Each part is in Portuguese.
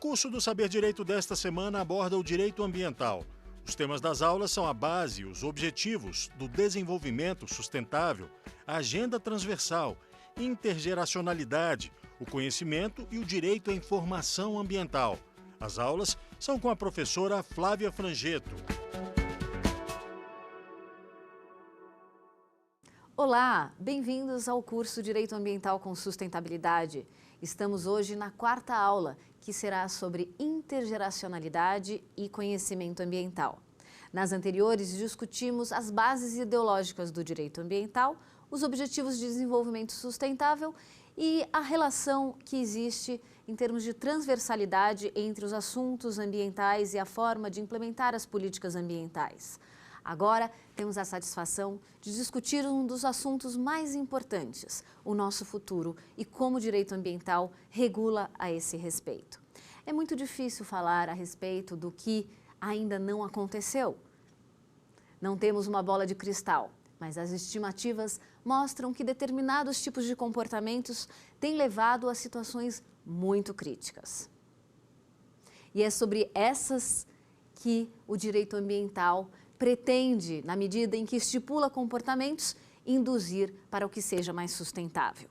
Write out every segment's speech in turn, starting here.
curso do Saber Direito desta semana aborda o direito ambiental. Os temas das aulas são a base e os objetivos do desenvolvimento sustentável, a agenda transversal, intergeracionalidade, o conhecimento e o direito à informação ambiental. As aulas são com a professora Flávia Frangetto. Olá, bem-vindos ao curso Direito Ambiental com Sustentabilidade. Estamos hoje na quarta aula, que será sobre intergeracionalidade e conhecimento ambiental. Nas anteriores, discutimos as bases ideológicas do direito ambiental, os objetivos de desenvolvimento sustentável e a relação que existe em termos de transversalidade entre os assuntos ambientais e a forma de implementar as políticas ambientais. Agora, temos a satisfação de discutir um dos assuntos mais importantes, o nosso futuro e como o direito ambiental regula a esse respeito. É muito difícil falar a respeito do que ainda não aconteceu. Não temos uma bola de cristal, mas as estimativas mostram que determinados tipos de comportamentos têm levado a situações muito críticas. E é sobre essas que o direito ambiental pretende, na medida em que estipula comportamentos, induzir para o que seja mais sustentável.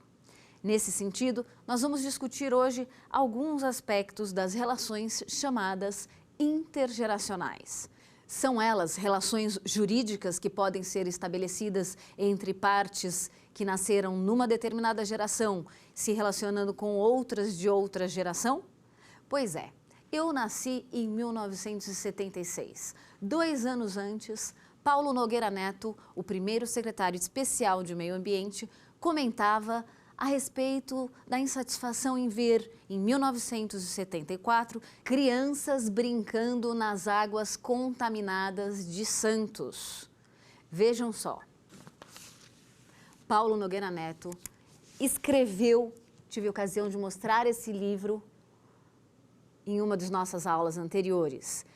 Nesse sentido, nós vamos discutir hoje alguns aspectos das relações chamadas intergeracionais. São elas relações jurídicas que podem ser estabelecidas entre partes que nasceram numa determinada geração, se relacionando com outras de outra geração? Pois é. Eu nasci em 1976. 2 anos antes, Paulo Nogueira Neto, o primeiro secretário especial de Meio Ambiente, comentava a respeito da insatisfação em ver, em 1974, crianças brincando nas águas contaminadas de Santos. Vejam só, Paulo Nogueira Neto escreveu, tive a ocasião de mostrar esse livro em uma das nossas aulas anteriores.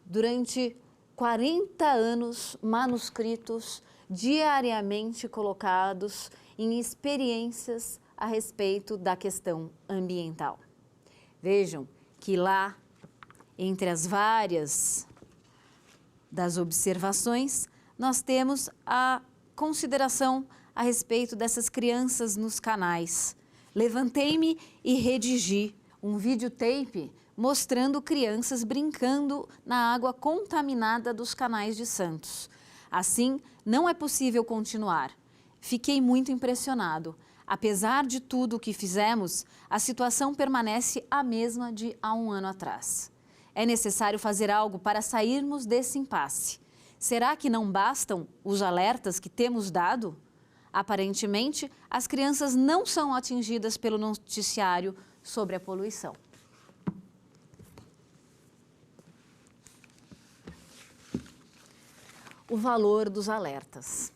Durante 40 anos, manuscritos diariamente colocados em experiências a respeito da questão ambiental. Vejam que lá, entre as várias das observações, nós temos a consideração a respeito dessas crianças nos canais. Levantei-me e redigi um videotape mostrando crianças brincando na água contaminada dos canais de Santos. Assim, não é possível continuar. Fiquei muito impressionado. Apesar de tudo o que fizemos, a situação permanece a mesma de há um ano atrás. É necessário fazer algo para sairmos desse impasse. Será que não bastam os alertas que temos dado? Aparentemente, as crianças não são atingidas pelo noticiário sobre a poluição. O valor dos alertas.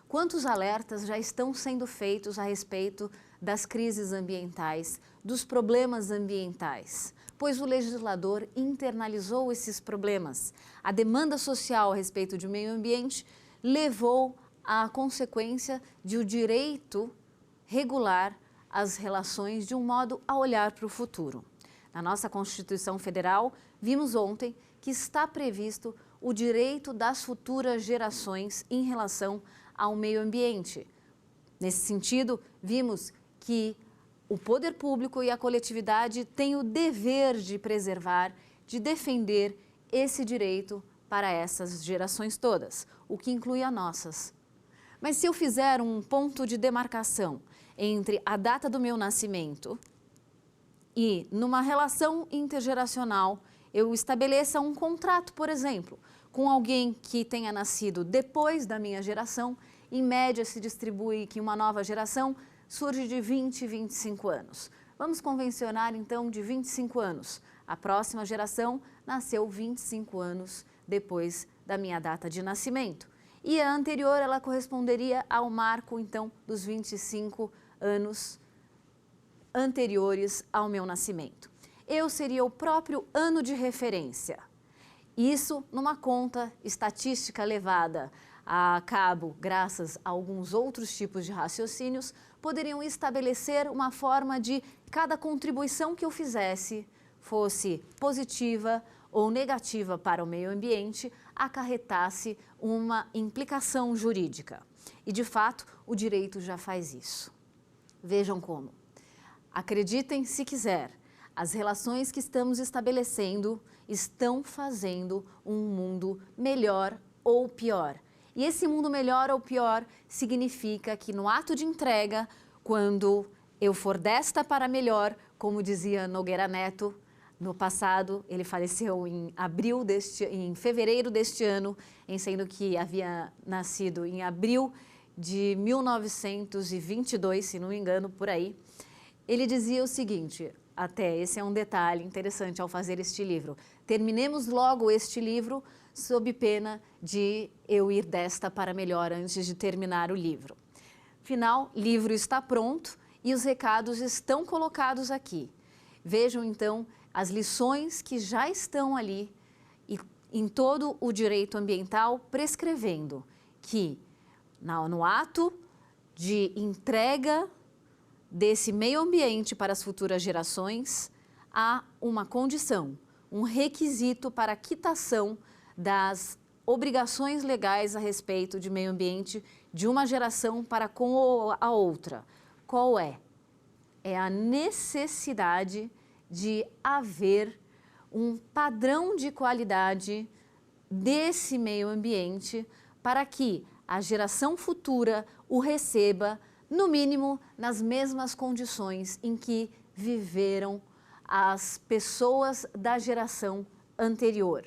Quantos alertas já estão sendo feitos a respeito das crises ambientais, dos problemas ambientais? Pois o legislador internalizou esses problemas. A demanda social a respeito de meio ambiente levou à consequência de o direito regular as relações de um modo a olhar para o futuro. Na nossa Constituição Federal, vimos ontem que está previsto o direito das futuras gerações em relação ao meio ambiente. Nesse sentido, vimos que o poder público e a coletividade têm o dever de preservar, de defender esse direito para essas gerações todas, o que inclui as nossas. Mas se eu fizer um ponto de demarcação entre a data do meu nascimento e, numa relação intergeracional, eu estabeleça um contrato, por exemplo, com alguém que tenha nascido depois da minha geração, em média se distribui que uma nova geração surge de 20 e 25 anos. Vamos convencionar então de 25 anos. A próxima geração nasceu 25 anos depois da minha data de nascimento. E a anterior, ela corresponderia ao marco então dos 25 anos anteriores ao meu nascimento. Eu seria o próprio ano de referência. Isso numa conta estatística levada a cabo, graças a alguns outros tipos de raciocínios, poderiam estabelecer uma forma de cada contribuição que eu fizesse fosse positiva ou negativa para o meio ambiente, acarretasse uma implicação jurídica. E, de fato, o direito já faz isso. Vejam como. Acreditem se quiser, as relações que estamos estabelecendo estão fazendo um mundo melhor ou pior. E esse mundo melhor ou pior significa que no ato de entrega, quando eu for desta para melhor, como dizia Nogueira Neto, no passado, ele faleceu em fevereiro deste ano, sendo que havia nascido em abril de 1922, se não me engano, por aí. Ele dizia o seguinte, até esse é um detalhe interessante ao fazer este livro: terminemos logo este livro sob pena de eu ir desta para melhor antes de terminar o livro. Afinal, o livro está pronto e os recados estão colocados aqui. Vejam então as lições que já estão ali e em todo o direito ambiental prescrevendo que no ato de entrega desse meio ambiente para as futuras gerações, há uma condição, um requisito para a quitação das obrigações legais a respeito de meio ambiente de uma geração para com a outra. Qual é? É a necessidade de haver um padrão de qualidade desse meio ambiente para que a geração futura o receba, no mínimo, nas mesmas condições em que viveram as pessoas da geração anterior.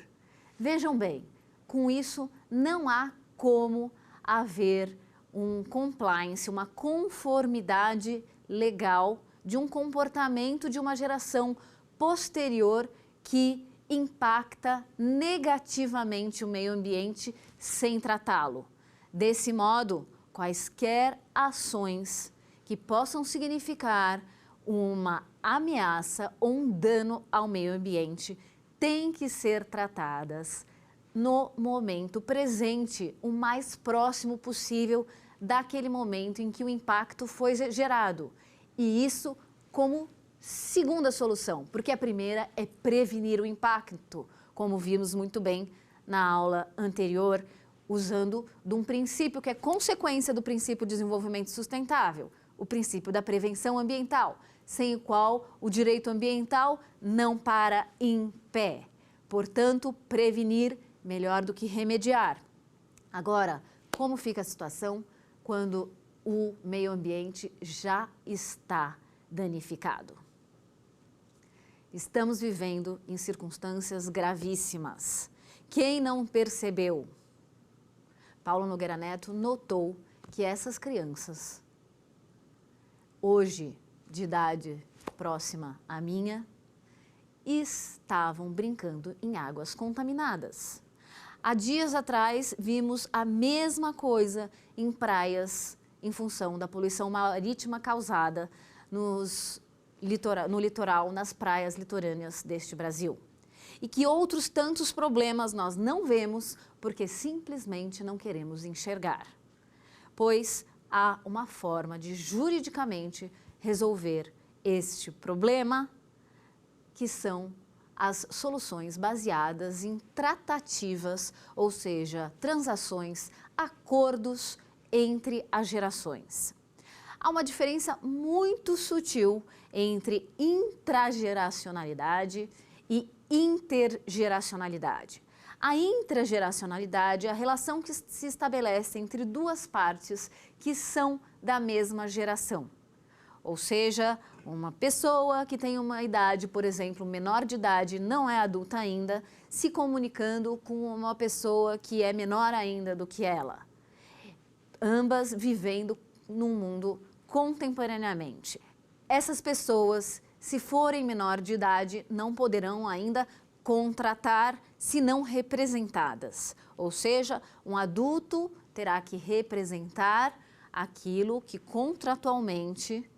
Vejam bem, com isso não há como haver um compliance, uma conformidade legal de um comportamento de uma geração posterior que impacta negativamente o meio ambiente sem tratá-lo. Desse modo, quaisquer ações que possam significar uma ameaça ou um dano ao meio ambiente têm que ser tratadas no momento presente, o mais próximo possível daquele momento em que o impacto foi gerado. E isso como segunda solução, porque a primeira é prevenir o impacto, como vimos muito bem na aula anterior, usando de um princípio que é consequência do princípio de desenvolvimento sustentável, o princípio da prevenção ambiental, sem o qual o direito ambiental não para em pé. Portanto, prevenir melhor do que remediar. Agora, como fica a situação quando o meio ambiente já está danificado? Estamos vivendo em circunstâncias gravíssimas. Quem não percebeu? Paulo Nogueira Neto notou que essas crianças, hoje de idade próxima à minha, estavam brincando em águas contaminadas. Há dias atrás, vimos a mesma coisa em praias, em função da poluição marítima causada no litoral, nas praias litorâneas deste Brasil. E que outros tantos problemas nós não vemos porque simplesmente não queremos enxergar. Pois há uma forma de juridicamente resolver este problema, que são as soluções baseadas em tratativas, ou seja, transações, acordos entre as gerações. Há uma diferença muito sutil entre intrageracionalidade e intergeracionalidade. A intrageracionalidade é a relação que se estabelece entre duas partes que são da mesma geração. Ou seja, uma pessoa que tem uma idade, por exemplo, menor de idade, não é adulta ainda, se comunicando com uma pessoa que é menor ainda do que ela. Ambas vivendo num mundo contemporaneamente. Essas pessoas, se forem menor de idade, não poderão ainda contratar se não representadas. Ou seja, um adulto terá que representar aquilo que contratualmente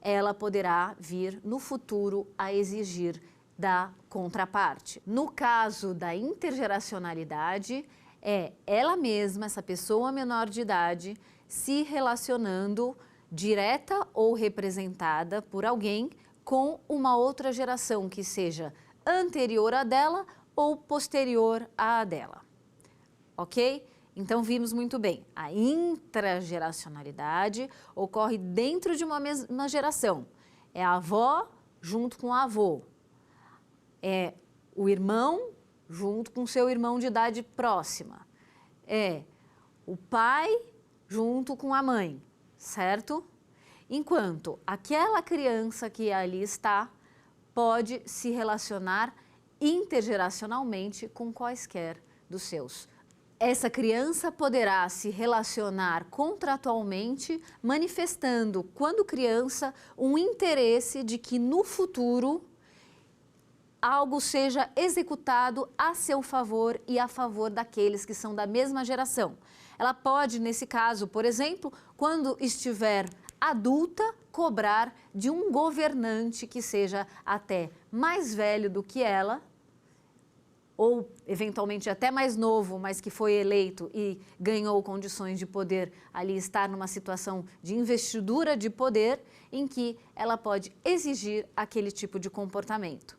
ela poderá vir no futuro a exigir da contraparte. No caso da intergeracionalidade, é ela mesma, essa pessoa menor de idade, se relacionando direta ou representada por alguém com uma outra geração que seja anterior à dela ou posterior à dela. Ok? Então, vimos muito bem, a intrageracionalidade ocorre dentro de uma mesma geração. É a avó junto com o avô. É o irmão junto com seu irmão de idade próxima. É o pai junto com a mãe, certo? Enquanto aquela criança que ali está pode se relacionar intergeracionalmente com quaisquer dos seus. Essa criança poderá se relacionar contratualmente, manifestando, quando criança, um interesse de que no futuro algo seja executado a seu favor e a favor daqueles que são da mesma geração. Ela pode, nesse caso, por exemplo, quando estiver adulta, cobrar de um governante que seja até mais velho do que ela, ou eventualmente até mais novo, mas que foi eleito e ganhou condições de poder ali estar numa situação de investidura de poder, em que ela pode exigir aquele tipo de comportamento.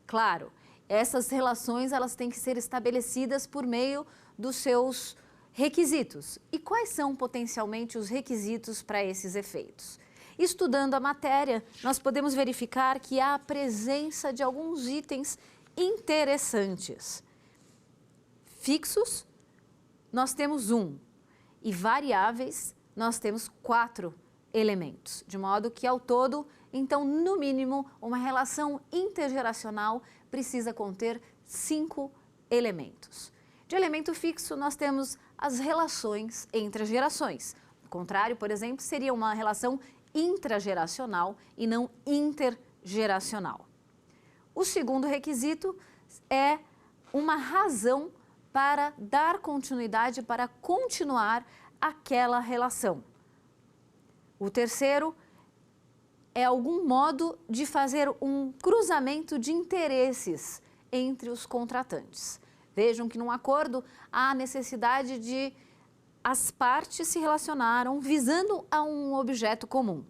Claro, essas relações elas têm que ser estabelecidas por meio dos seus requisitos. E quais são potencialmente os requisitos para esses efeitos? Estudando a matéria, nós podemos verificar que há a presença de alguns itens interessantes. Fixos, nós temos 1, e variáveis, nós temos 4 elementos, de modo que ao todo, então, no mínimo, uma relação intergeracional precisa conter 5 elementos. De elemento fixo, nós temos as relações entre as gerações. O contrário, por exemplo, seria uma relação intrageracional e não intergeracional. O segundo requisito é uma razão para dar continuidade, para continuar aquela relação. O terceiro é algum modo de fazer um cruzamento de interesses entre os contratantes. Vejam que num acordo há necessidade de as partes se relacionaram visando a um objeto comum.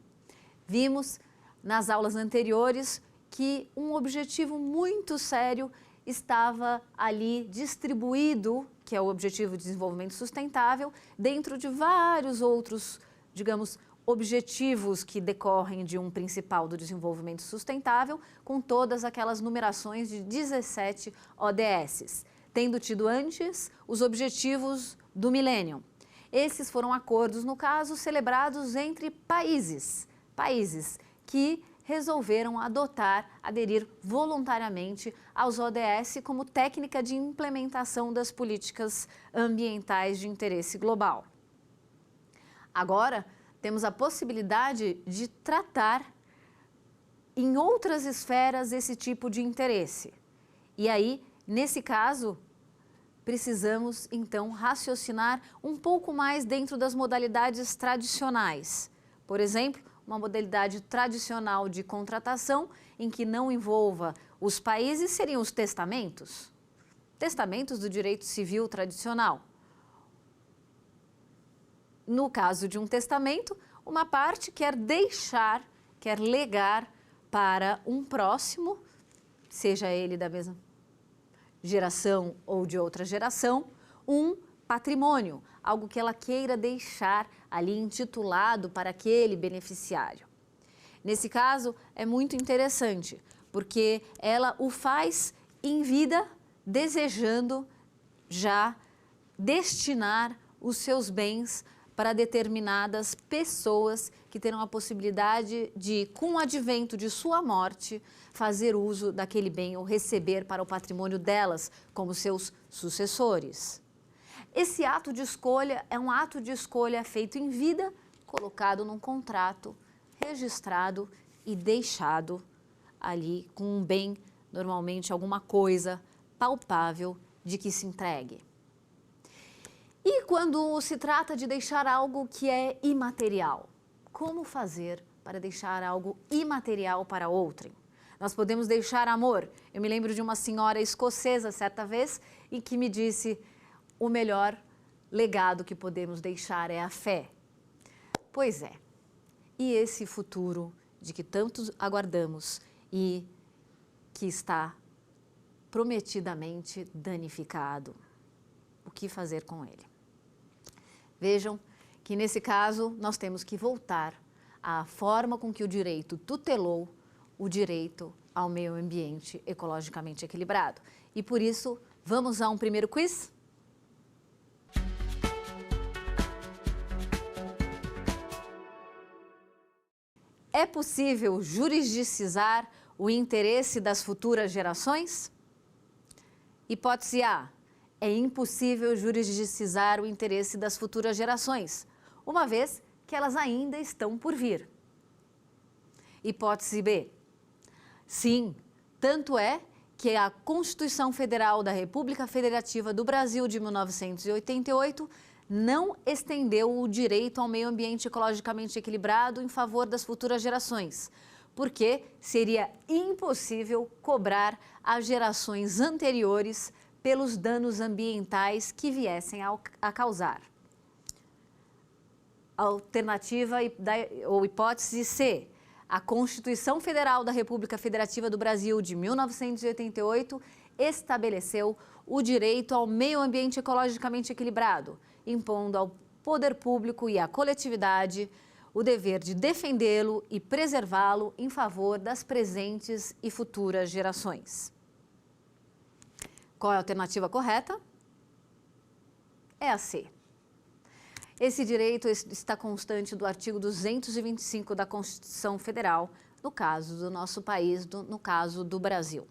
Vimos nas aulas anteriores que um objetivo muito sério estava ali distribuído, que é o Objetivo de Desenvolvimento Sustentável, dentro de vários outros, digamos, objetivos que decorrem de um principal do desenvolvimento sustentável, com todas aquelas numerações de 17 ODS, tendo tido antes os objetivos do milênio. Esses foram acordos, no caso, celebrados entre países que resolveram aderir voluntariamente aos ODS como técnica de implementação das políticas ambientais de interesse global. Agora, temos a possibilidade de tratar em outras esferas esse tipo de interesse. E aí, nesse caso, precisamos então raciocinar um pouco mais dentro das modalidades tradicionais. Por exemplo, uma modalidade tradicional de contratação em que não envolva os países seriam os testamentos. Testamentos do direito civil tradicional. No caso de um testamento, uma parte quer deixar, quer legar para um próximo, seja ele da mesma geração ou de outra geração, um patrimônio, algo que ela queira deixar ali intitulado para aquele beneficiário. Nesse caso, é muito interessante, porque ela o faz em vida, desejando já destinar os seus bens para determinadas pessoas que terão a possibilidade de, com o advento de sua morte, fazer uso daquele bem ou receber para o patrimônio delas como seus sucessores. Esse ato de escolha é um ato de escolha feito em vida, colocado num contrato, registrado e deixado ali com um bem, normalmente alguma coisa palpável de que se entregue. E quando se trata de deixar algo que é imaterial, como fazer para deixar algo imaterial para outrem? Nós podemos deixar amor. Eu me lembro de uma senhora escocesa, certa vez, em que me disse: o melhor legado que podemos deixar é a fé. Pois é. E esse futuro de que tanto aguardamos e que está prometidamente danificado. O que fazer com ele? Vejam que, nesse caso, nós temos que voltar à forma com que o direito tutelou o direito ao meio ambiente ecologicamente equilibrado. E, por isso, vamos a um primeiro quiz? É possível juridicizar o interesse das futuras gerações? Hipótese A. É impossível juridicizar o interesse das futuras gerações, uma vez que elas ainda estão por vir. Hipótese B. Sim, tanto é que a Constituição Federal da República Federativa do Brasil de 1988 não estendeu o direito ao meio ambiente ecologicamente equilibrado em favor das futuras gerações, porque seria impossível cobrar as gerações anteriores pelos danos ambientais que viessem a causar. Alternativa ou hipótese C. A Constituição Federal da República Federativa do Brasil de 1988 estabeleceu o direito ao meio ambiente ecologicamente equilibrado, impondo ao poder público e à coletividade o dever de defendê-lo e preservá-lo em favor das presentes e futuras gerações. Qual é a alternativa correta? É a C. Esse direito está constante do artigo 225 da Constituição Federal, no caso do nosso país, no caso do Brasil.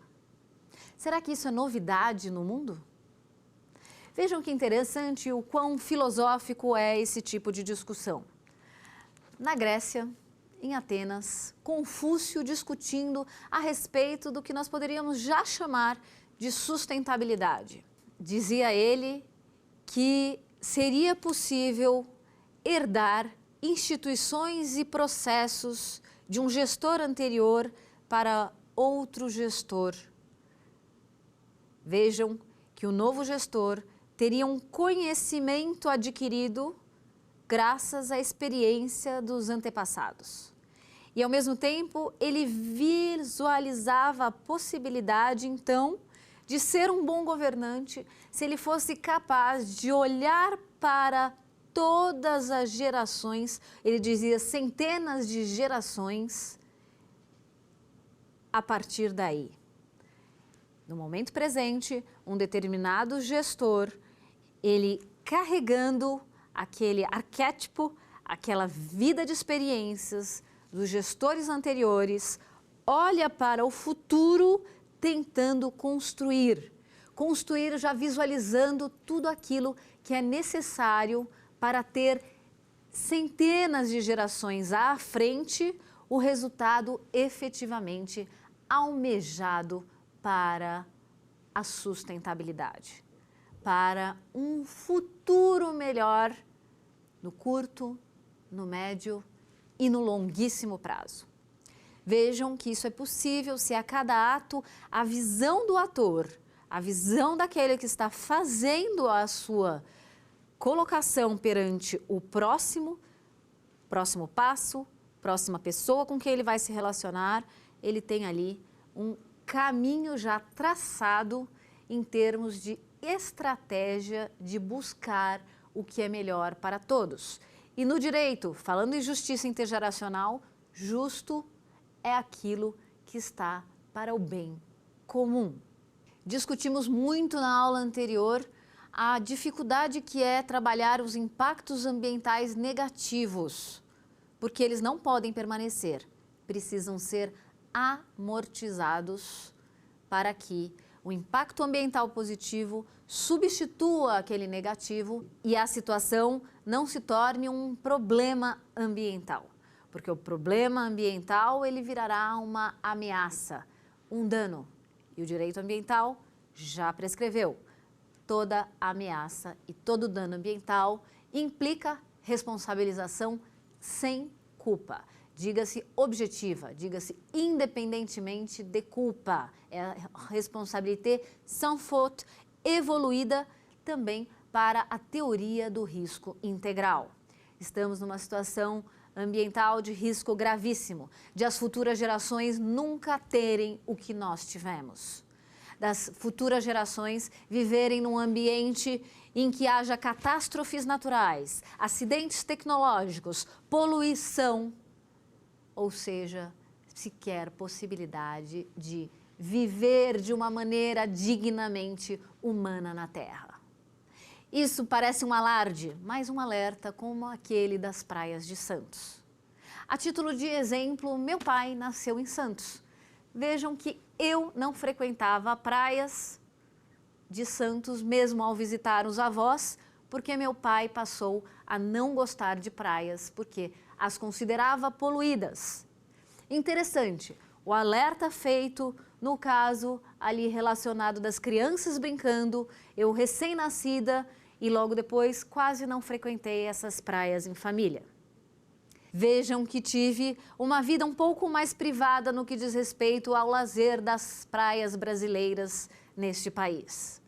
Será que isso é novidade no mundo? Vejam que interessante o quão filosófico é esse tipo de discussão. Na Grécia, em Atenas, Confúcio discutindo a respeito do que nós poderíamos já chamar de sustentabilidade. Dizia ele que seria possível herdar instituições e processos de um gestor anterior para outro gestor. Vejam que o novo gestor teria um conhecimento adquirido graças à experiência dos antepassados. E, ao mesmo tempo, ele visualizava a possibilidade, então, de ser um bom governante se ele fosse capaz de olhar para todas as gerações, ele dizia centenas de gerações, a partir daí. No momento presente, um determinado gestor, ele carregando aquele arquétipo, aquela vida de experiências dos gestores anteriores, olha para o futuro tentando construir já visualizando tudo aquilo que é necessário para ter centenas de gerações à frente o resultado efetivamente almejado para a sustentabilidade, para um futuro melhor no curto, no médio e no longuíssimo prazo. Vejam que isso é possível se a cada ato a visão do ator, a visão daquele que está fazendo a sua colocação perante o próximo passo, próxima pessoa com quem ele vai se relacionar, ele tem ali um caminho já traçado em termos de estratégia de buscar o que é melhor para todos. E no direito, falando em justiça intergeracional, justo é aquilo que está para o bem comum. Discutimos muito na aula anterior a dificuldade que é trabalhar os impactos ambientais negativos, porque eles não podem permanecer, precisam ser amortizados para que o impacto ambiental positivo substitua aquele negativo e a situação não se torne um problema ambiental, porque o problema ambiental ele virará uma ameaça, um dano. E o direito ambiental já prescreveu. Toda ameaça e todo dano ambiental implica responsabilização sem culpa. Diga-se objetiva, diga-se independentemente de culpa. É a responsabilité sans faute evoluída também para a teoria do risco integral. Estamos numa situação ambiental de risco gravíssimo, de as futuras gerações nunca terem o que nós tivemos. das futuras gerações viverem num ambiente em que haja catástrofes naturais, acidentes tecnológicos, poluição, ou seja, sequer possibilidade de viver de uma maneira dignamente humana na Terra. Isso parece um alarde, mas um alerta como aquele das praias de Santos. A título de exemplo, meu pai nasceu em Santos. Vejam que eu não frequentava praias de Santos, mesmo ao visitar os avós, porque meu pai passou a não gostar de praias, porque as considerava poluídas. Interessante, o alerta feito no caso ali relacionado das crianças brincando, eu recém-nascida e logo depois quase não frequentei essas praias em família. Vejam que tive uma vida um pouco mais privada no que diz respeito ao lazer das praias brasileiras neste país.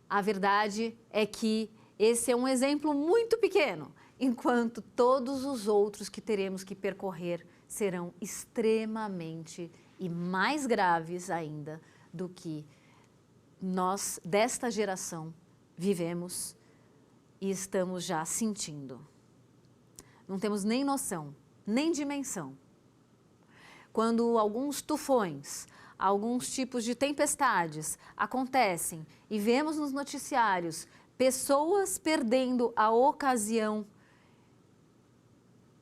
A verdade é que esse é um exemplo muito pequeno, enquanto todos os outros que teremos que percorrer serão extremamente e mais graves ainda do que nós, desta geração, vivemos e estamos já sentindo. Não temos nem noção, nem dimensão. Quando alguns tufões, alguns tipos de tempestades acontecem e vemos nos noticiários pessoas perdendo a ocasião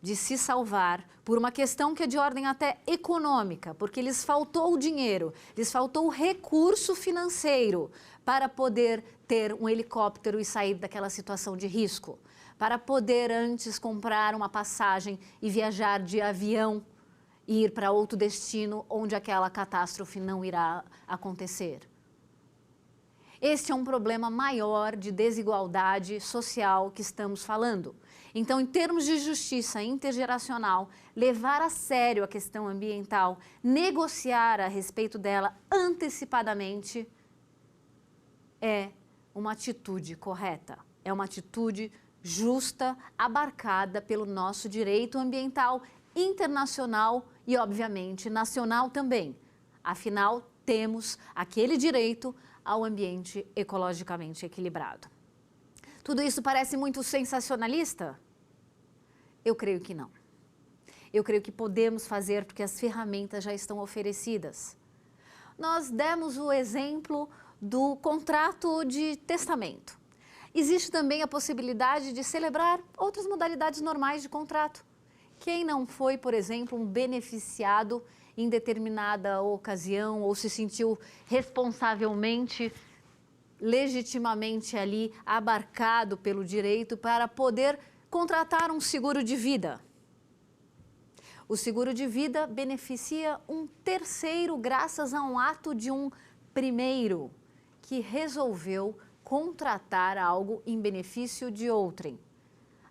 de se salvar por uma questão que é de ordem até econômica, porque lhes faltou dinheiro, lhes faltou recurso financeiro para poder ter um helicóptero e sair daquela situação de risco, para poder antes comprar uma passagem e viajar de avião e ir para outro destino onde aquela catástrofe não irá acontecer. Este é um problema maior de desigualdade social que estamos falando. Então, em termos de justiça intergeracional, levar a sério a questão ambiental, negociar a respeito dela antecipadamente, é uma atitude correta, é uma atitude justa, abarcada pelo nosso direito ambiental internacional e, obviamente, nacional também. Afinal, temos aquele direito ao ambiente ecologicamente equilibrado. Tudo isso parece muito sensacionalista? Eu creio que não. Eu creio que podemos fazer porque as ferramentas já estão oferecidas. Nós demos o exemplo do contrato de testamento. Existe também a possibilidade de celebrar outras modalidades normais de contrato. Quem não foi, por exemplo, um beneficiado em determinada ocasião ou se sentiu responsavelmente, legitimamente ali abarcado pelo direito para poder contratar um seguro de vida. O seguro de vida beneficia um terceiro graças a um ato de um primeiro que resolveu contratar algo em benefício de outrem.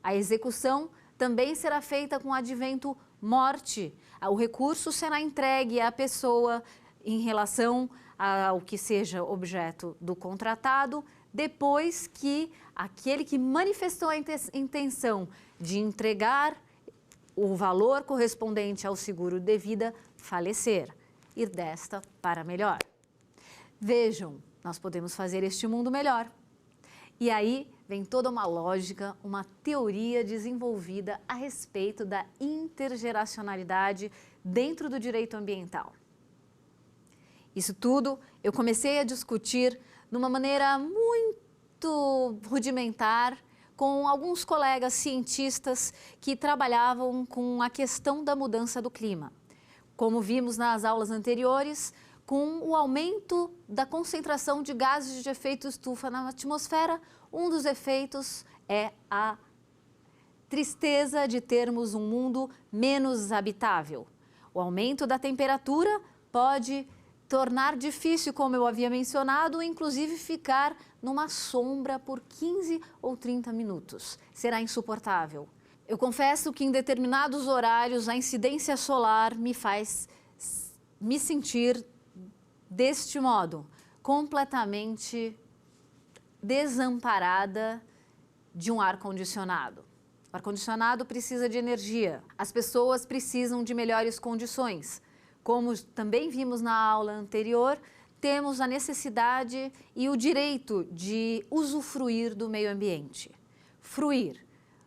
A execução também será feita com o advento morte. O recurso será entregue à pessoa em relação ao que seja objeto do contratado, depois que aquele que manifestou a intenção de entregar o valor correspondente ao seguro de vida falecer, ir desta para melhor. Vejam, nós podemos fazer este mundo melhor. E aí vem toda uma lógica, uma teoria desenvolvida a respeito da intergeracionalidade dentro do direito ambiental. Isso tudo eu comecei a discutir de uma maneira muito rudimentar com alguns colegas cientistas que trabalhavam com a questão da mudança do clima. Como vimos nas aulas anteriores, com o aumento da concentração de gases de efeito estufa na atmosfera, um dos efeitos é a tristeza de termos um mundo menos habitável. O aumento da temperatura pode tornar difícil, como eu havia mencionado, inclusive ficar numa sombra por 15 ou 30 minutos. Será insuportável. Eu confesso que em determinados horários a incidência solar me faz me sentir deste modo, completamente desamparada de um ar-condicionado. O ar-condicionado precisa de energia, as pessoas precisam de melhores condições. Como também vimos na aula anterior, temos a necessidade e o direito de usufruir do meio ambiente. Fruir,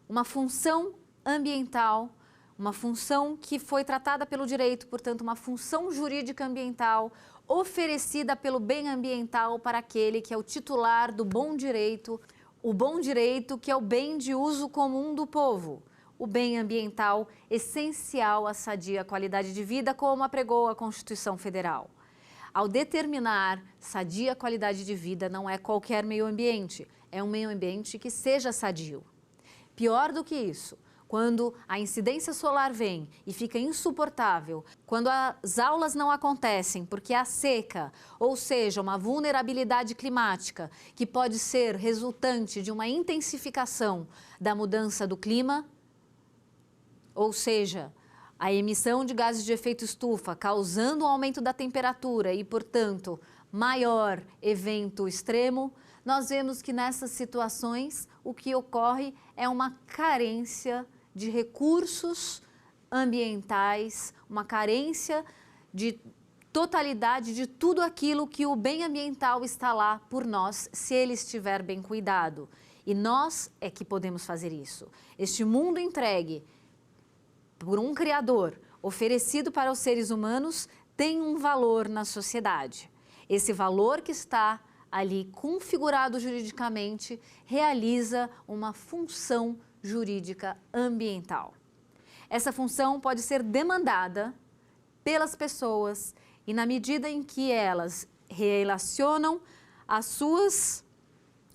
uma função ambiental, uma função que foi tratada pelo direito, portanto, uma função jurídica ambiental oferecida pelo bem ambiental para aquele que é o titular do bom direito, o bom direito que é o bem de uso comum do povo, o bem ambiental essencial à sadia qualidade de vida, como apregou a Constituição Federal. Ao determinar sadia qualidade de vida, não é qualquer meio ambiente, é um meio ambiente que seja sadio. Pior do que isso, quando a incidência solar vem e fica insuportável, quando as aulas não acontecem porque há seca, ou seja, uma vulnerabilidade climática que pode ser resultante de uma intensificação da mudança do clima, ou seja, a emissão de gases de efeito estufa causando um aumento da temperatura e, portanto, maior evento extremo, nós vemos que nessas situações o que ocorre é uma carência de recursos ambientais, uma carência de totalidade de tudo aquilo que o bem ambiental está lá por nós, se ele estiver bem cuidado. E nós é que podemos fazer isso. Este mundo entregue por um Criador, oferecido para os seres humanos, tem um valor na sociedade. Esse valor que está ali configurado juridicamente realiza uma função jurídica ambiental. Essa função pode ser demandada pelas pessoas e, na medida em que elas relacionam as suas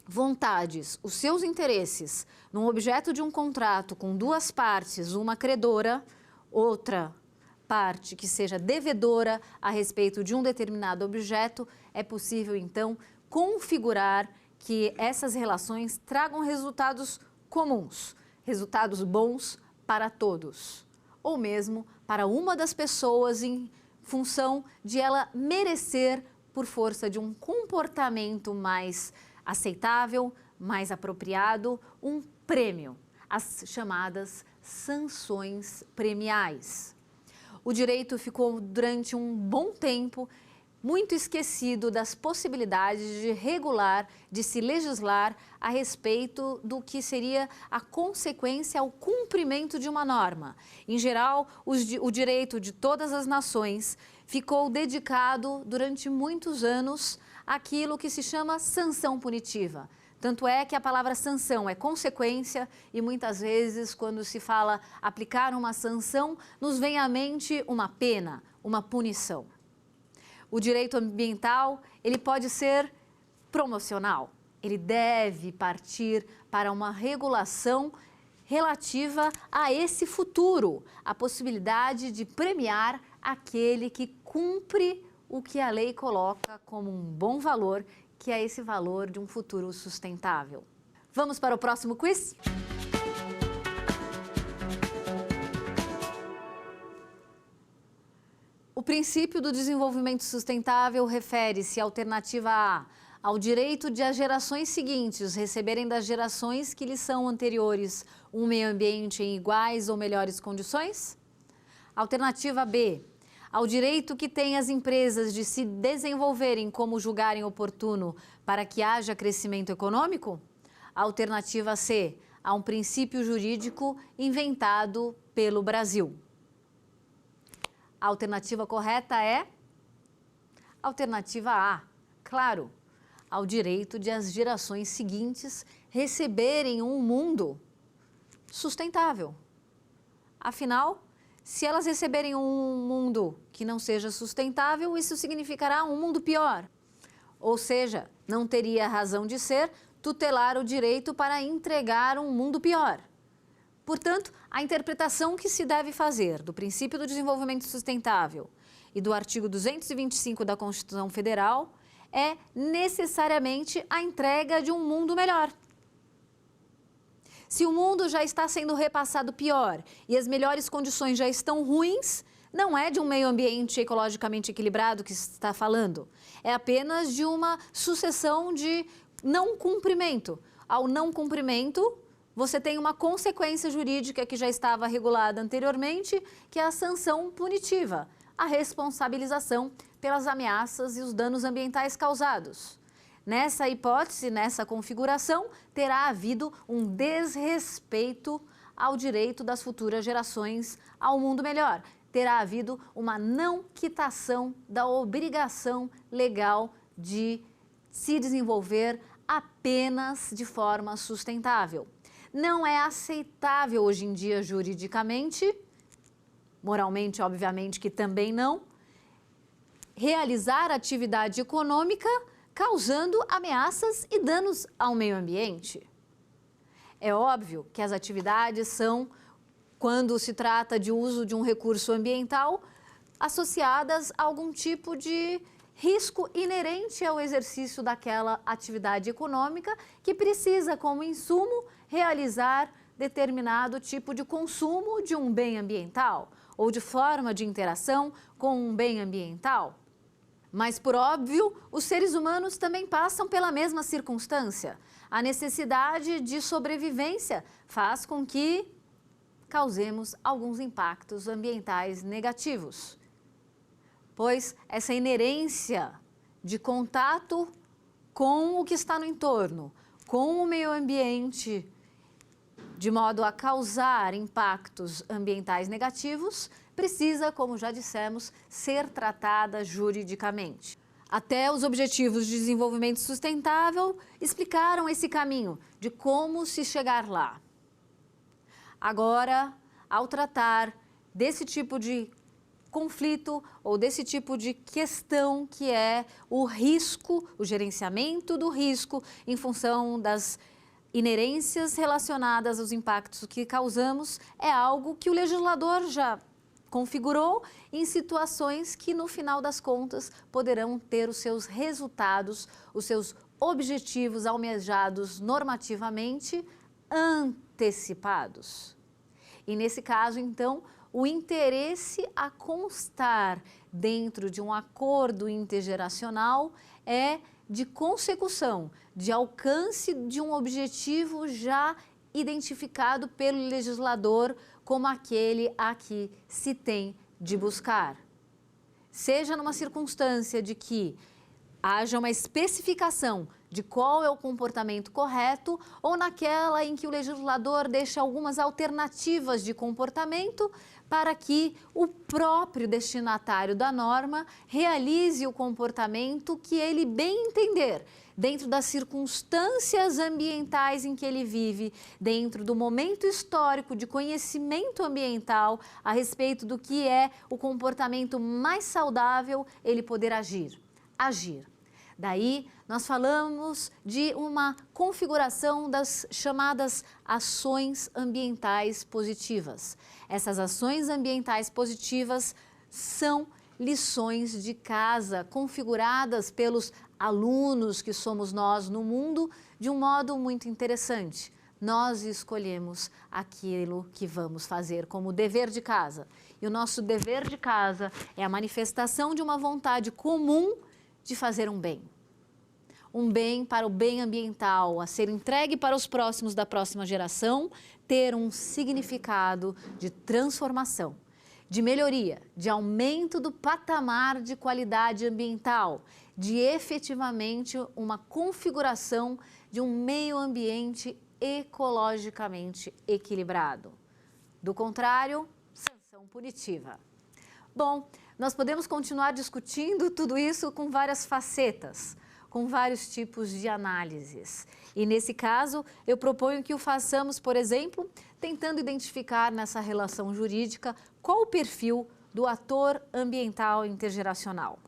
vontades, os seus interesses, num objeto de um contrato com duas partes, uma credora, outra parte que seja devedora a respeito de um determinado objeto, é possível então configurar que essas relações tragam resultados comuns, resultados bons para todos, ou mesmo para uma das pessoas em função de ela merecer, por força de um comportamento mais aceitável, mais apropriado, um prêmio, as chamadas sanções premiais. O direito ficou durante um bom tempo muito esquecido das possibilidades de regular, de se legislar a respeito do que seria a consequência ao cumprimento de uma norma. Em geral, o direito de todas as nações ficou dedicado durante muitos anos àquilo que se chama sanção punitiva. Tanto é que a palavra sanção é consequência e muitas vezes quando se fala aplicar uma sanção, nos vem à mente uma pena, uma punição. O direito ambiental, ele pode ser promocional, ele deve partir para uma regulação relativa a esse futuro, a possibilidade de premiar aquele que cumpre o que a lei coloca como um bom valor, que é esse valor de um futuro sustentável. Vamos para o próximo quiz? O princípio do desenvolvimento sustentável refere-se à alternativa A, ao direito de as gerações seguintes receberem das gerações que lhes são anteriores um meio ambiente em iguais ou melhores condições? Alternativa B, ao direito que têm as empresas de se desenvolverem como julgarem oportuno para que haja crescimento econômico? Alternativa C, a um princípio jurídico inventado pelo Brasil. A alternativa correta é alternativa A, claro, ao direito de as gerações seguintes receberem um mundo sustentável. Afinal, se elas receberem um mundo que não seja sustentável, isso significará um mundo pior. Ou seja, não teria razão de ser tutelar o direito para entregar um mundo pior. Portanto, a interpretação que se deve fazer do princípio do desenvolvimento sustentável e do artigo 225 da Constituição Federal é necessariamente a entrega de um mundo melhor. Se o mundo já está sendo repassado pior e as melhores condições já estão ruins, não é de um meio ambiente ecologicamente equilibrado que se está falando. É apenas de uma sucessão de não cumprimento. Ao não cumprimento, você tem uma consequência jurídica que já estava regulada anteriormente, que é a sanção punitiva. a responsabilização pelas ameaças e os danos ambientais causados. Nessa hipótese, nessa configuração, terá havido um desrespeito ao direito das futuras gerações ao mundo melhor. Terá havido uma não quitação da obrigação legal de se desenvolver apenas de forma sustentável. Não é aceitável hoje em dia juridicamente, moralmente, obviamente que também não, realizar atividade econômica causando ameaças e danos ao meio ambiente. É óbvio que as atividades são, quando se trata de uso de um recurso ambiental, associadas a algum tipo de risco inerente ao exercício daquela atividade econômica que precisa, como insumo, realizar determinado tipo de consumo de um bem ambiental ou de forma de interação com um bem ambiental. Mas, por óbvio, os seres humanos também passam pela mesma circunstância. A necessidade de sobrevivência faz com que causemos alguns impactos ambientais negativos, pois essa inerência de contato com o que está no entorno, com o meio ambiente, de modo a causar impactos ambientais negativos, precisa, como já dissemos, ser tratada juridicamente. Até os Objetivos de Desenvolvimento Sustentável explicaram esse caminho de como se chegar lá. Agora, ao tratar desse tipo de conflito ou desse tipo de questão que é o risco, o gerenciamento do risco em função das inerências relacionadas aos impactos que causamos, é algo que o legislador já configurou em situações que, no final das contas, poderão ter os seus resultados, os seus objetivos almejados normativamente antecipados. E, nesse caso, então, o interesse a constar dentro de um acordo intergeracional é de consecução, de alcance de um objetivo já identificado pelo legislador como aquele a que se tem de buscar. Seja numa circunstância de que haja uma especificação de qual é o comportamento correto ou naquela em que o legislador deixa algumas alternativas de comportamento para que o próprio destinatário da norma realize o comportamento que ele bem entender, dentro das circunstâncias ambientais em que ele vive, dentro do momento histórico de conhecimento ambiental a respeito do que é o comportamento mais saudável, ele poder agir. Daí, nós falamos de uma configuração das chamadas ações ambientais positivas. Essas ações ambientais positivas são lições de casa configuradas pelos alunos que somos nós no mundo de um modo muito interessante. Nós escolhemos aquilo que vamos fazer como dever de casa. E o nosso dever de casa é a manifestação de uma vontade comum de fazer um bem. Um bem para o bem ambiental, a ser entregue para os próximos da próxima geração, ter um significado de transformação, de melhoria, de aumento do patamar de qualidade ambiental, de efetivamente uma configuração de um meio ambiente ecologicamente equilibrado. Do contrário, sanção punitiva. Bom, nós podemos continuar discutindo tudo isso com várias facetas, com vários tipos de análises. E nesse caso, eu proponho que o façamos, por exemplo, tentando identificar nessa relação jurídica qual o perfil do ator ambiental intergeracional.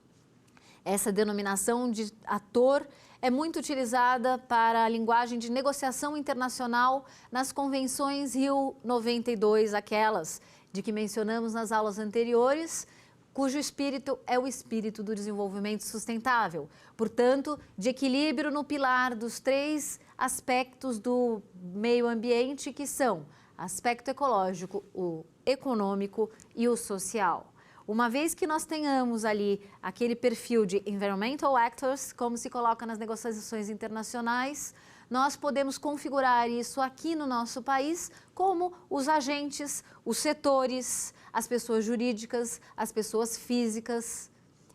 Essa denominação de ator é muito utilizada para a linguagem de negociação internacional nas convenções Rio 92, aquelas de que mencionamos nas aulas anteriores, cujo espírito é o espírito do desenvolvimento sustentável, portanto, de equilíbrio no pilar dos 3 aspectos do meio ambiente, que são aspecto ecológico, o econômico e o social. Uma vez que nós tenhamos ali aquele perfil de environmental actors, como se coloca nas negociações internacionais, nós podemos configurar isso aqui no nosso país como os agentes, os setores, as pessoas jurídicas, as pessoas físicas,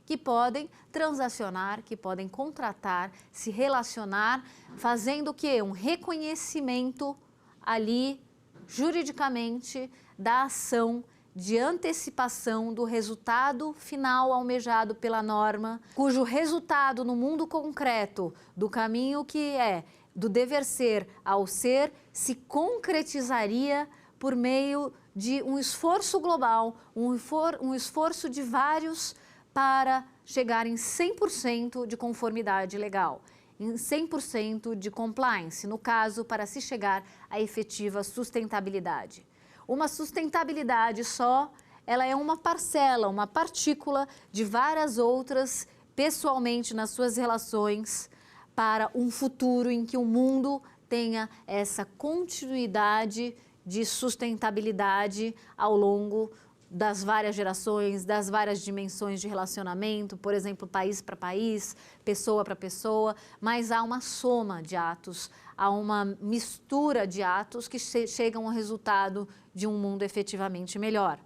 que podem transacionar, que podem contratar, se relacionar, fazendo o quê? Um reconhecimento ali, juridicamente, da ação de antecipação do resultado final almejado pela norma, cujo resultado no mundo concreto do caminho que é do dever ser ao ser se concretizaria por meio de um esforço global, um esforço de vários para chegar em 100% de conformidade legal, em 100% de compliance, no caso, para se chegar à efetiva sustentabilidade. Uma sustentabilidade só, ela é uma parcela, uma partícula de várias outras, pessoalmente nas suas relações, para um futuro em que o mundo tenha essa continuidade de sustentabilidade ao longo das várias gerações, das várias dimensões de relacionamento, por exemplo, país para país, pessoa para pessoa, mas há uma soma de atos, há uma mistura de atos que chegam ao resultado de um mundo efetivamente melhor.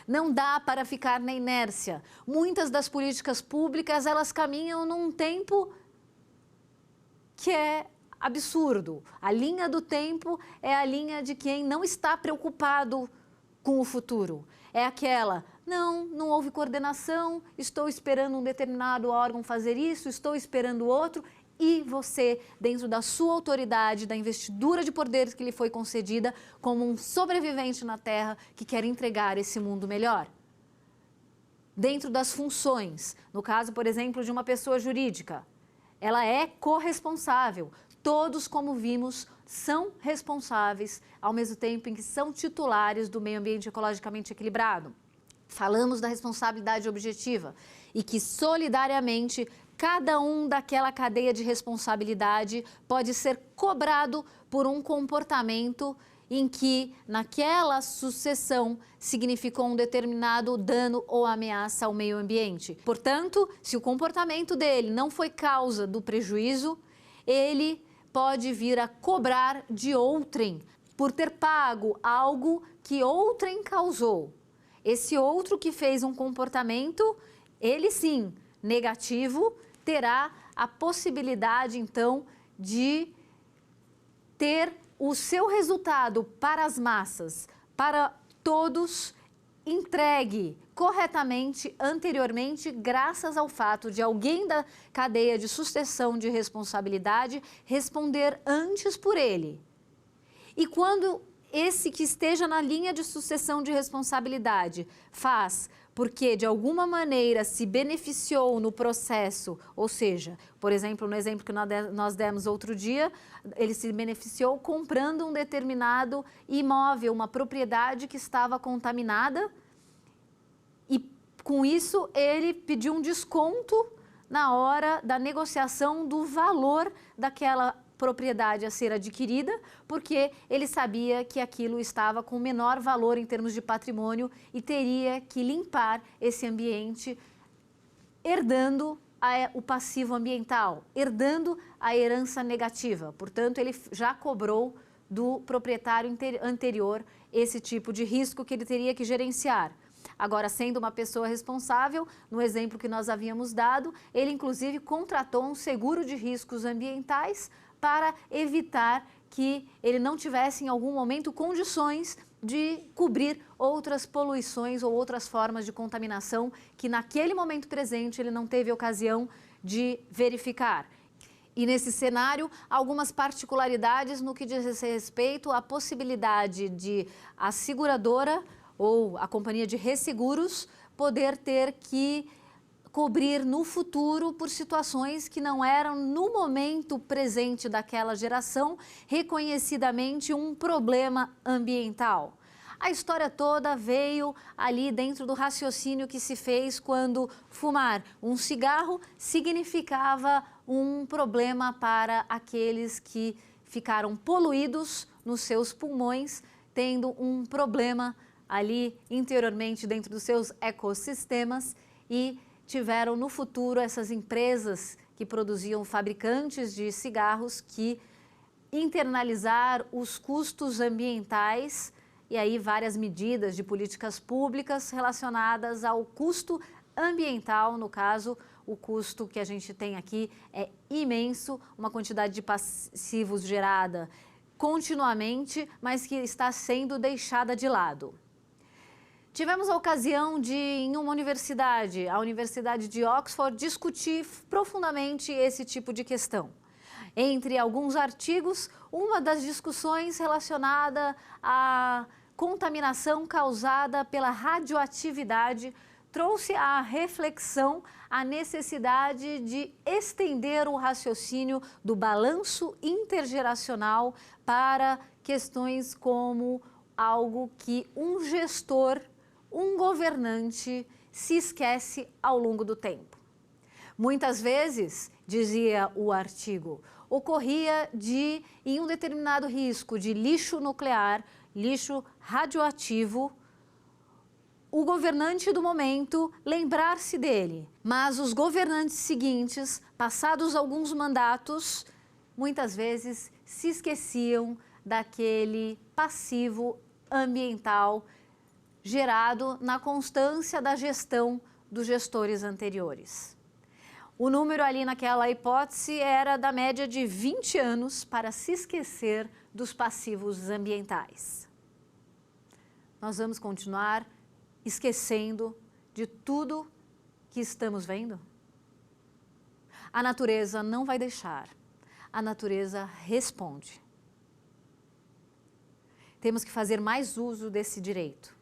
Não dá para ficar na inércia. Muitas das políticas públicas, elas caminham num tempo que é absurdo. A linha do tempo é a linha de quem não está preocupado com o futuro. É aquela, não houve coordenação, estou esperando um determinado órgão fazer isso, estou esperando outro, e você, dentro da sua autoridade, da investidura de poderes que lhe foi concedida, como um sobrevivente na Terra que quer entregar esse mundo melhor. Dentro das funções, no caso, por exemplo, de uma pessoa jurídica, ela é corresponsável. Todos, como vimos, são responsáveis, ao mesmo tempo em que são titulares do meio ambiente ecologicamente equilibrado. Falamos da responsabilidade objetiva e que, solidariamente, cada um daquela cadeia de responsabilidade pode ser cobrado por um comportamento em que, naquela sucessão, significou um determinado dano ou ameaça ao meio ambiente. Portanto, se o comportamento dele não foi causa do prejuízo, ele pode vir a cobrar de outrem por ter pago algo que outrem causou. Esse outro que fez um comportamento, ele sim, negativo, terá a possibilidade, então, de ter o seu resultado para as massas, para todos, entregue corretamente, anteriormente, graças ao fato de alguém da cadeia de sucessão de responsabilidade responder antes por ele. E quando esse que esteja na linha de sucessão de responsabilidade faz porque, de alguma maneira, se beneficiou no processo, ou seja, por exemplo, no exemplo que nós demos outro dia, ele se beneficiou comprando um determinado imóvel, uma propriedade que estava contaminada, e com isso ele pediu um desconto na hora da negociação do valor daquela propriedade a ser adquirida, porque ele sabia que aquilo estava com menor valor em termos de patrimônio e teria que limpar esse ambiente, herdando o passivo ambiental, herdando a herança negativa. Portanto, ele já cobrou do proprietário anterior esse tipo de risco que ele teria que gerenciar. Agora, sendo uma pessoa responsável, no exemplo que nós havíamos dado, ele inclusive contratou um seguro de riscos ambientais para evitar que ele não tivesse em algum momento condições de cobrir outras poluições ou outras formas de contaminação que naquele momento presente ele não teve ocasião de verificar. E nesse cenário, algumas particularidades no que diz respeito à possibilidade de a seguradora ou a companhia de resseguros poder ter que cobrir no futuro por situações que não eram no momento presente daquela geração reconhecidamente um problema ambiental. A história toda veio ali dentro do raciocínio que se fez quando fumar um cigarro significava um problema para aqueles que ficaram poluídos nos seus pulmões, tendo um problema ali interiormente dentro dos seus ecossistemas, e tiveram no futuro essas empresas que produziam fabricantes de cigarros que internalizar os custos ambientais e aí várias medidas de políticas públicas relacionadas ao custo ambiental. No caso, o custo que a gente tem aqui é imenso, uma quantidade de passivos gerada continuamente, mas que está sendo deixada de lado. Tivemos a ocasião de, em uma universidade, a Universidade de Oxford, discutir profundamente esse tipo de questão. Entre alguns artigos, uma das discussões relacionada à contaminação causada pela radioatividade trouxe à reflexão a necessidade de estender o raciocínio do balanço intergeracional para questões como algo que um gestor, um governante, se esquece ao longo do tempo. Muitas vezes, dizia o artigo, ocorria de, em um determinado risco de lixo nuclear, lixo radioativo, o governante do momento lembrar-se dele, mas os governantes seguintes, passados alguns mandatos, muitas vezes se esqueciam daquele passivo ambiental gerado na constância da gestão dos gestores anteriores. O número ali naquela hipótese era da média de 20 anos para se esquecer dos passivos ambientais. Nós vamos continuar esquecendo de tudo que estamos vendo? A natureza não vai deixar. A natureza responde. Temos que fazer mais uso desse direito.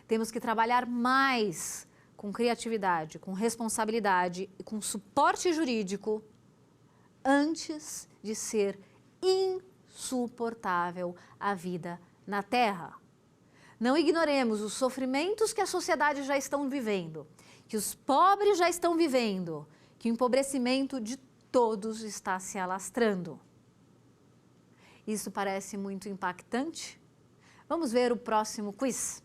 Temos que trabalhar mais com criatividade, com responsabilidade e com suporte jurídico antes de ser insuportável a vida na Terra. Não ignoremos os sofrimentos que a sociedade já estão vivendo, que os pobres já estão vivendo, que o empobrecimento de todos está se alastrando. Isso parece muito impactante? Vamos ver o próximo quiz.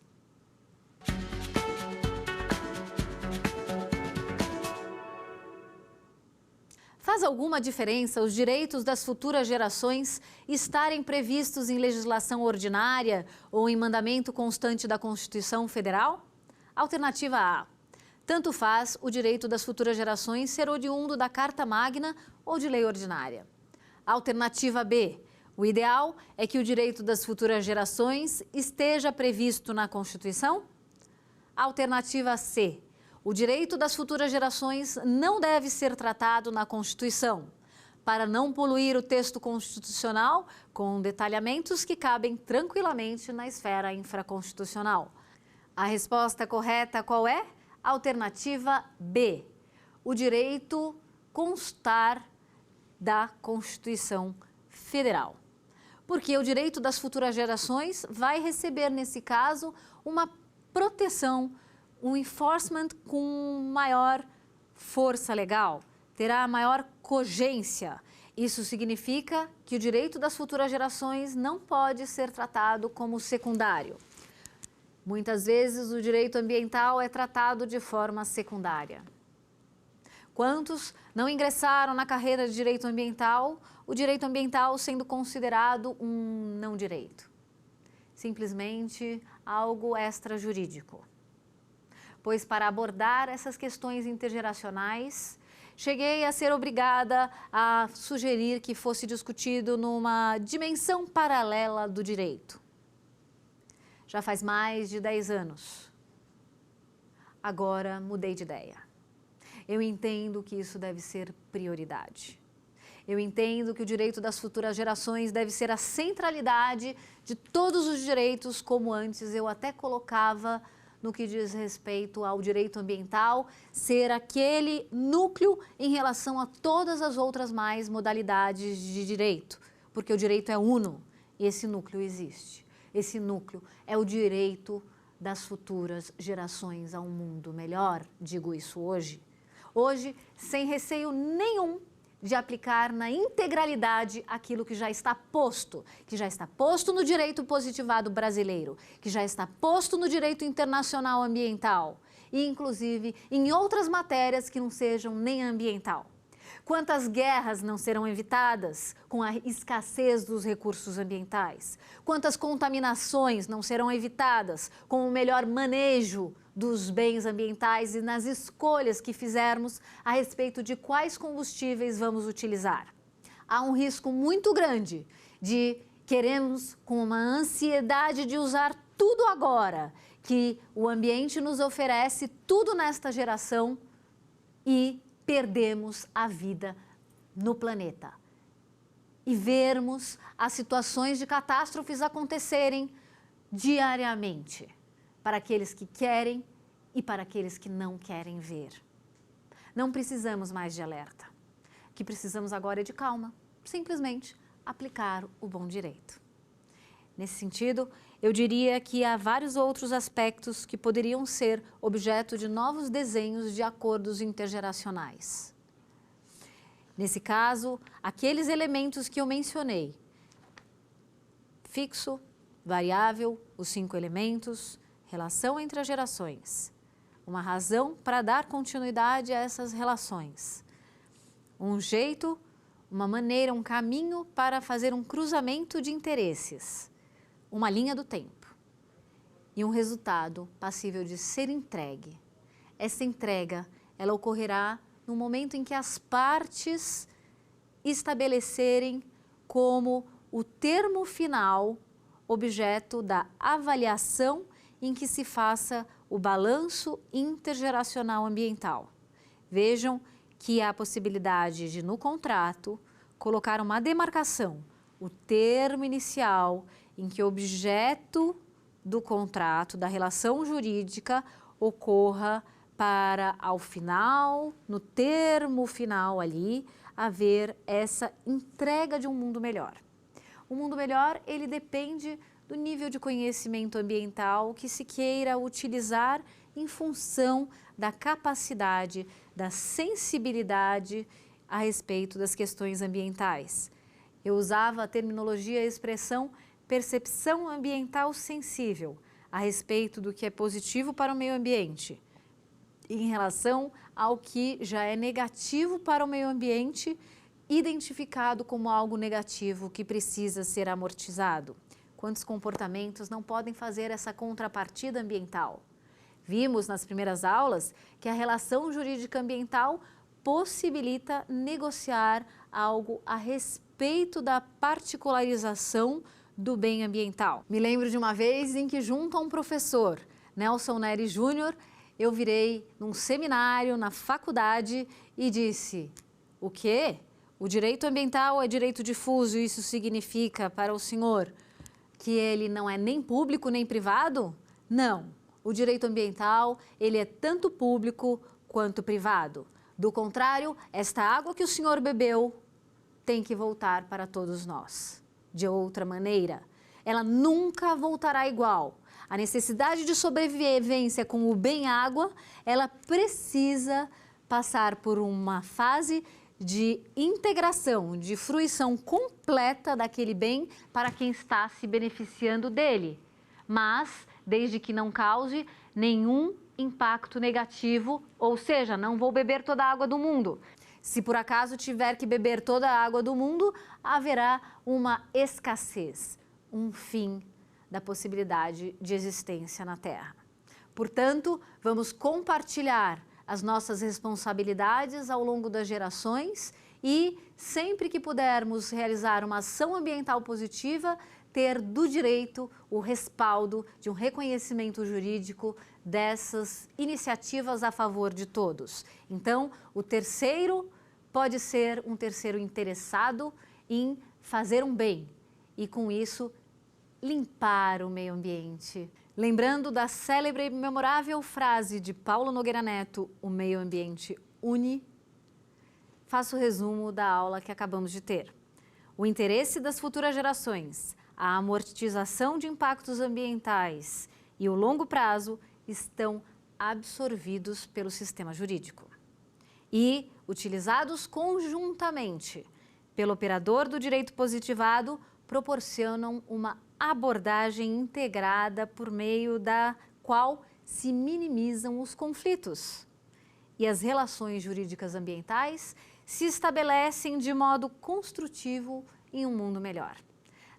Faz alguma diferença os direitos das futuras gerações estarem previstos em legislação ordinária ou em mandamento constante da Constituição Federal? Alternativa A. Tanto faz o direito das futuras gerações ser oriundo da Carta Magna ou de lei ordinária. Alternativa B. O ideal é que o direito das futuras gerações esteja previsto na Constituição? Alternativa C. O direito das futuras gerações não deve ser tratado na Constituição, para não poluir o texto constitucional com detalhamentos que cabem tranquilamente na esfera infraconstitucional. A resposta correta qual é? Alternativa B. O direito constar da Constituição Federal. Porque o direito das futuras gerações vai receber, nesse caso, uma proteção, um enforcement com maior força legal, terá maior cogência. Isso significa que o direito das futuras gerações não pode ser tratado como secundário. Muitas vezes o direito ambiental é tratado de forma secundária. Quantos não ingressaram na carreira de direito ambiental, o direito ambiental sendo considerado um não direito? Simplesmente algo extrajurídico. Pois para abordar essas questões intergeracionais, cheguei a ser obrigada a sugerir que fosse discutido numa dimensão paralela do direito. Já faz mais de 10 anos. Agora mudei de ideia. Eu entendo que isso deve ser prioridade. Eu entendo que o direito das futuras gerações deve ser a centralidade de todos os direitos, como antes eu até colocava no que diz respeito ao direito ambiental, ser aquele núcleo em relação a todas as outras mais modalidades de direito, porque o direito é uno e esse núcleo existe. Esse núcleo é o direito das futuras gerações a um mundo melhor, digo isso hoje. Hoje, sem receio nenhum de aplicar na integralidade aquilo que já está posto no direito positivado brasileiro, que já está posto no direito internacional ambiental e, inclusive, em outras matérias que não sejam nem ambiental. Quantas guerras não serão evitadas com a escassez dos recursos ambientais? Quantas contaminações não serão evitadas com o melhor manejo dos bens ambientais e nas escolhas que fizermos a respeito de quais combustíveis vamos utilizar? Há um risco muito grande de queremos, com uma ansiedade de usar tudo agora, que o ambiente nos oferece, tudo nesta geração, e perdemos a vida no planeta. E vermos as situações de catástrofes acontecerem diariamente, para aqueles que querem e para aqueles que não querem ver. Não precisamos mais de alerta. O que precisamos agora é de calma, simplesmente aplicar o bom direito. Nesse sentido, eu diria que há vários outros aspectos que poderiam ser objeto de novos desenhos de acordos intergeracionais. Nesse caso, aqueles elementos que eu mencionei, fixo, variável, os 5 elementos, relação entre as gerações, uma razão para dar continuidade a essas relações, um jeito, uma maneira, um caminho para fazer um cruzamento de interesses, uma linha do tempo e um resultado passível de ser entregue. Essa entrega, ela ocorrerá no momento em que as partes estabelecerem como o termo final objeto da avaliação em que se faça o balanço intergeracional ambiental. Vejam que há a possibilidade de, no contrato, colocar uma demarcação, o termo inicial em que o objeto do contrato, da relação jurídica, ocorra para, ao final, no termo final ali, haver essa entrega de um mundo melhor. O mundo melhor, ele depende do nível de conhecimento ambiental que se queira utilizar em função da capacidade, da sensibilidade a respeito das questões ambientais. Eu usava a terminologia e a expressão percepção ambiental sensível a respeito do que é positivo para o meio ambiente, em relação ao que já é negativo para o meio ambiente, identificado como algo negativo que precisa ser amortizado. Quantos comportamentos não podem fazer essa contrapartida ambiental? Vimos nas primeiras aulas que a relação jurídica ambiental possibilita negociar algo a respeito da particularização do bem ambiental. Me lembro de uma vez em que, junto a um professor, Nelson Nery Júnior, eu virei num seminário na faculdade e disse: o quê? O direito ambiental é direito difuso e isso significa para o senhor que ele não é nem público nem privado? Não. O direito ambiental, ele é tanto público quanto privado. Do contrário, esta água que o senhor bebeu tem que voltar para todos nós. De outra maneira, ela nunca voltará igual. A necessidade de sobrevivência com o bem-água, ela precisa passar por uma fase de integração, de fruição completa daquele bem para quem está se beneficiando dele. Mas, desde que não cause nenhum impacto negativo, ou seja, não vou beber toda a água do mundo. Se por acaso tiver que beber toda a água do mundo, haverá uma escassez, um fim da possibilidade de existência na Terra. Portanto, vamos compartilhar as nossas responsabilidades ao longo das gerações e, sempre que pudermos realizar uma ação ambiental positiva, ter do direito o respaldo de um reconhecimento jurídico dessas iniciativas a favor de todos. Então, o terceiro pode ser um terceiro interessado em fazer um bem e, com isso, limpar o meio ambiente. Lembrando da célebre e memorável frase de Paulo Nogueira Neto, o meio ambiente une, faço o resumo da aula que acabamos de ter. O interesse das futuras gerações, a amortização de impactos ambientais e o longo prazo estão absorvidos pelo sistema jurídico e, utilizados conjuntamente pelo operador do direito positivado, proporcionam uma abordagem integrada por meio da qual se minimizam os conflitos e as relações jurídicas ambientais se estabelecem de modo construtivo em um mundo melhor.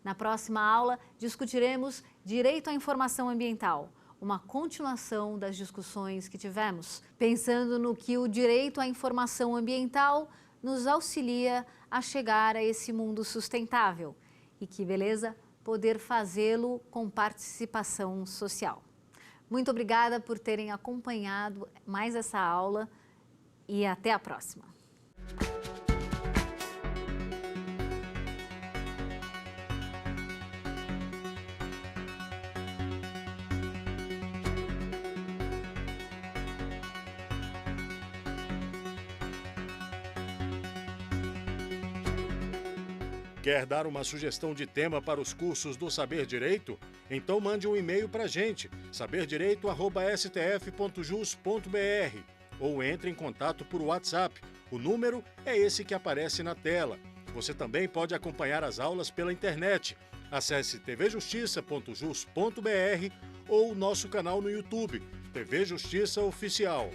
Na próxima aula, discutiremos direito à informação ambiental, uma continuação das discussões que tivemos, pensando no que o direito à informação ambiental nos auxilia a chegar a esse mundo sustentável. E que beleza poder fazê-lo com participação social. Muito obrigada por terem acompanhado mais essa aula e até a próxima. Quer dar uma sugestão de tema para os cursos do Saber Direito? Então mande um e-mail para a gente, saberdireito@stf.jus.br, ou entre em contato por WhatsApp. O número é esse que aparece na tela. Você também pode acompanhar as aulas pela internet. Acesse tvjustiça.jus.br ou nosso canal no YouTube, TV Justiça Oficial.